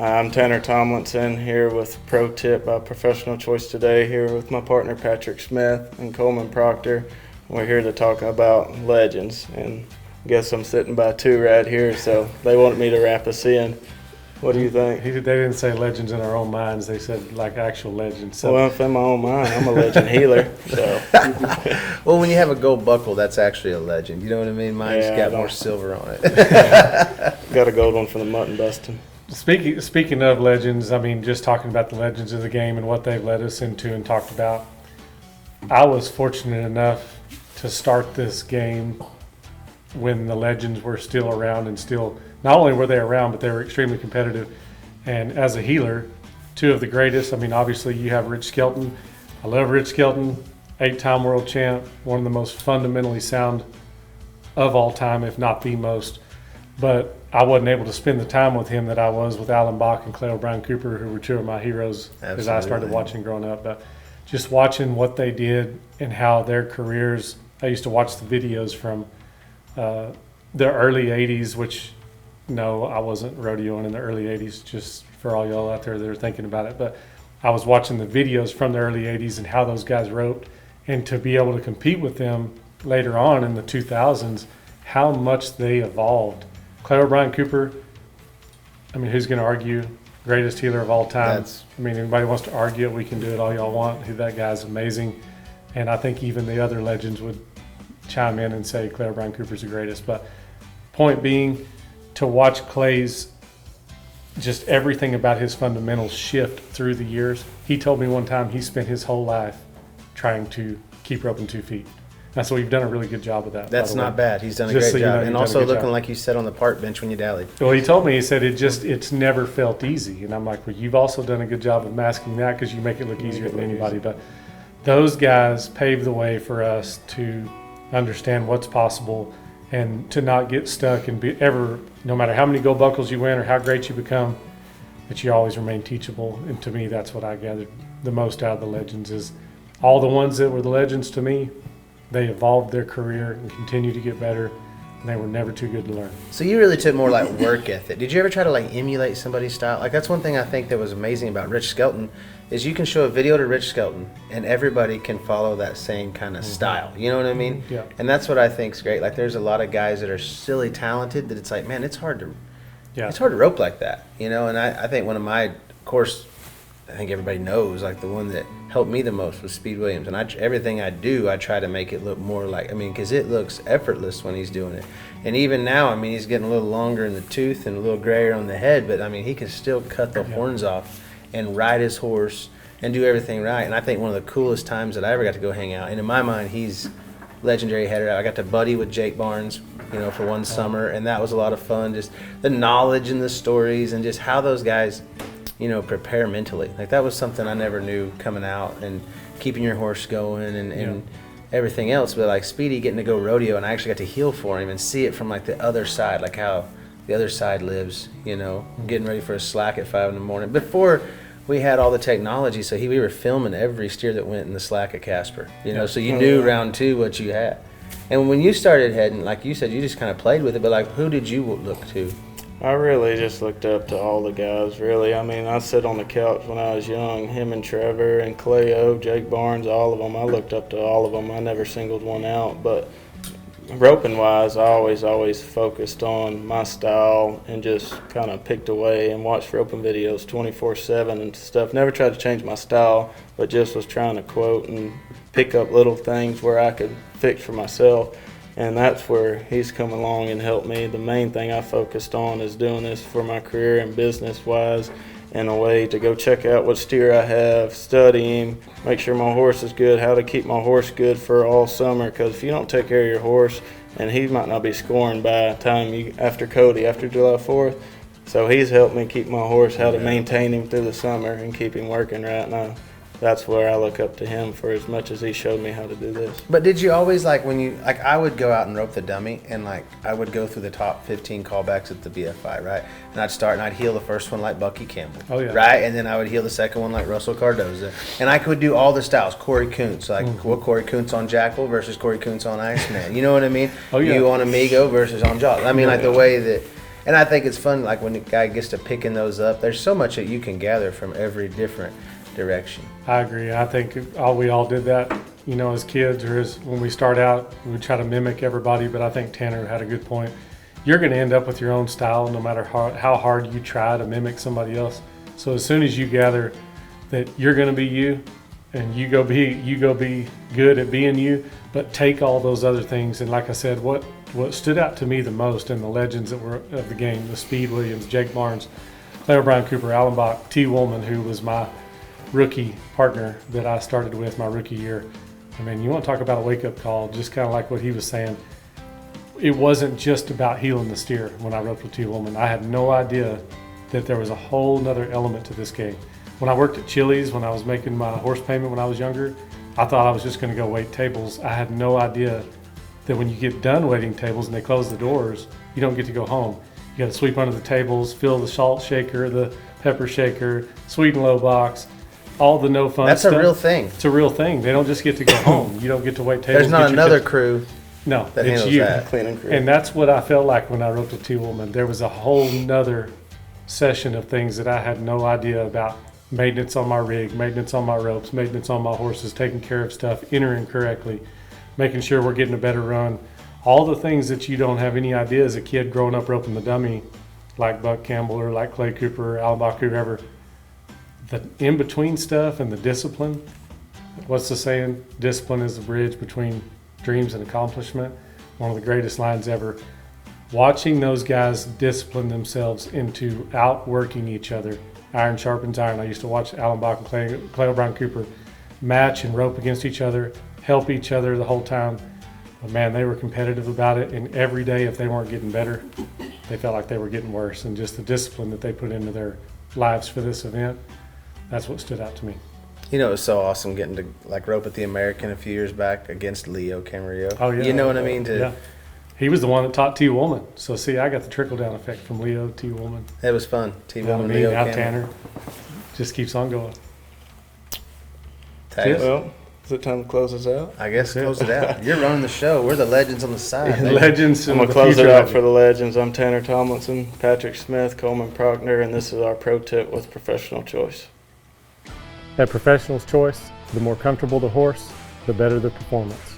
I'm Tanner Tomlinson here with Pro Tip by Professional Choice Today, here with my partner Patrick Smith and Coleman Proctor. We're here to talk about legends, and I guess I'm sitting by two right here, so they wanted me to wrap us in. What do you think? They didn't say legends in our own minds. They said like actual legends. So. Well, if in my own mind, I'm a legend healer. So. Well, when you have a gold buckle, that's actually a legend. You know what I mean? Mine's got more silver on it. Got a gold one for the mutton busting. Speaking of legends, I mean, just talking about the legends of the game and what they've led us into and talked about. I was fortunate enough to start this game when the legends were still around and still. Not only were they around, but they were extremely competitive. And as a healer, two of the greatest. I mean, obviously you have Rich Skelton. I love Rich Skelton, 8-time world champ, one of the most fundamentally sound of all time, if not the most. But I wasn't able to spend the time with him that I was with Alan Bach and Clay O'Brien Cooper, who were two of my heroes as I started watching growing up. But just watching what they did and how their careers, I used to watch the videos from the early 80s, which no, I wasn't rodeoing in the early 80s, just for all y'all out there that are thinking about it. But I was watching the videos from the early 80s and how those guys wrote, and to be able to compete with them later on in the 2000s, how much they evolved. Clay O'Brien Cooper, I mean, who's going to argue greatest healer of all time? I mean, anybody wants to argue it, we can do it all y'all want. That guy's amazing. And I think even the other legends would chime in and say Clay O'Brien Cooper's the greatest. But point being, to watch Clay's, just everything about his fundamentals shift through the years. He told me one time he spent his whole life trying to keep roping 2 feet. That's what you've done a really good job with that. That's not bad. He's done a great job. And also looking like you said on the park bench when you dallied. Well, he told me, he said it's never felt easy. And I'm like, well, you've also done a good job of masking that because you make it look easier than anybody. But those guys paved the way for us to understand what's possible and to not get stuck and be ever, no matter how many gold buckles you win or how great you become, that you always remain teachable. And to me, that's what I gathered the most out of the legends is all the ones that were the legends to me, they evolved their career and continue to get better, and they were never too good to learn. So you really took more like work ethic. Did you ever try to like emulate somebody's style? Like that's one thing I think that was amazing about Rich Skelton is you can show a video to Rich Skelton and everybody can follow that same kind of style. You know what I mean? Yeah. And that's what I think is great. Like there's a lot of guys that are silly talented that it's like, man, it's hard to rope like that. You know, and I think one of my, of course, I think everybody knows, like the one that helped me the most was Speed Williams. And everything I do, I try to make it look more like, I mean, because it looks effortless when he's doing it. And even now, I mean, he's getting a little longer in the tooth and a little grayer on the head, but I mean, he can still cut the horns off and ride his horse and do everything right. And I think one of the coolest times that I ever got to go hang out, and in my mind, he's legendary header. I got to buddy with Jake Barnes, you know, for one summer, and that was a lot of fun. Just the knowledge and the stories and just how those guys, you know, prepare mentally. Like that was something I never knew coming out and keeping your horse going and everything else. But like Speedy getting to go rodeo, and I actually got to heel for him and see it from like the other side, like how the other side lives, you know, getting ready for a slack at 5 a.m. Before we had all the technology, so we were filming every steer that went in the slack at Casper, you know, so you knew round 2 what you had. And when you started heading, like you said, you just kind of played with it, but like who did you look to? I really just looked up to all the guys, really. I mean, I sat on the couch when I was young, him and Trevor and Cleo, Jake Barnes, all of them. I looked up to all of them. I never singled one out. But roping-wise, I always focused on my style and just kind of picked away and watched roping videos 24/7 and stuff. Never tried to change my style, but just was trying to quote and pick up little things where I could fix for myself. And that's where he's come along and helped me. The main thing I focused on is doing this for my career and business-wise in a way to go check out what steer I have, study him, make sure my horse is good, how to keep my horse good for all summer. Because if you don't take care of your horse, and he might not be scoring by the time after Cody, after July 4th. So he's helped me keep my horse, how to maintain him through the summer and keep him working right now. That's where I look up to him for as much as he showed me how to do this. But did you always, like, when you, like, I would go out and rope the dummy, and, like, I would go through the top 15 callbacks at the BFI, right? And I'd start, and I'd heel the first one like Bucky Campbell, right? And then I would heel the second one like Russell Cardoza. And I could do all the styles. Corey Kuntz, like, what Corey Kuntz on Jackal versus Corey Kuntz on Iceman. You know what I mean? You on Amigo versus on Jaws. I mean, like, the way that, And I think it's fun, like when a guy gets to picking those up. There's so much that you can gather from every different direction. I agree. I think we all did that, as kids or as when we start out, we try to mimic everybody. But I think Tanner had a good point. You're going to end up with your own style, no matter how hard you try to mimic somebody else. So as soon as you gather that you're going to be you, and you go be good at being you, but take all those other things. And like I said, what stood out to me the most in the legends that were of the game, the Speed Williams, Jake Barnes, Clay O'Brien Cooper, Alan Bach, T. Woolman, who was my rookie partner that I started with my rookie year. I mean, you want to talk about a wake-up call, just kind of like what he was saying. It wasn't just about heeling the steer when I roped with T. Woolman. I had no idea that there was a whole nother element to this game. When I worked at Chili's, when I was making my horse payment when I was younger, I thought I was just going to go wait tables. I had no idea that when you get done waiting tables and they close the doors, you don't get to go home. You got to sweep under the tables, fill the salt shaker, the pepper shaker, sweet and low box, all the no fun stuff. That's a real thing. It's a real thing. They don't just get to go home. You don't get to wait tables. There's not another crew no, that it's handles you. that. Cleaning crew. And that's what I felt like when I roped with T. Woolman. There was a whole nother session of things that I had no idea about. Maintenance on my rig, maintenance on my ropes, maintenance on my horses, taking care of stuff, entering correctly, making sure we're getting a better run. All the things that you don't have any idea as a kid growing up roping the dummy, like Buck Campbell or like Clay Cooper or Al Bach, whoever. The in-between stuff and the discipline. What's the saying? Discipline is the bridge between dreams and accomplishment. One of the greatest lines ever. Watching those guys discipline themselves into outworking each other. Iron sharpens iron. I used to watch Alan Bach and Clay O'Brien Cooper match and rope against each other, help each other the whole time. But man, they were competitive about it. And every day, if they weren't getting better, they felt like they were getting worse. And just the discipline that they put into their lives for this event, that's what stood out to me. It was so awesome getting to rope at the American a few years back against Leo Camarillo. Oh, yeah. You know what I mean? Yeah. He was the one that taught T. Woolman. So, see, I got the trickle-down effect from Leo, T. Woolman. It was fun. T. You know what Woolman, I mean? Leo Now Camarillo. Tanner just keeps on going. Tags. Well, is it time to close this out? I guess close it out. You're running the show. We're the legends on the side. baby. Legends. I'm going to close it out for the legends. I'm Tanner Tomlinson, Patrick Smith, Coleman Proctor, and this is our pro tip with professional choice. At Professional's Choice, the more comfortable the horse, the better the performance.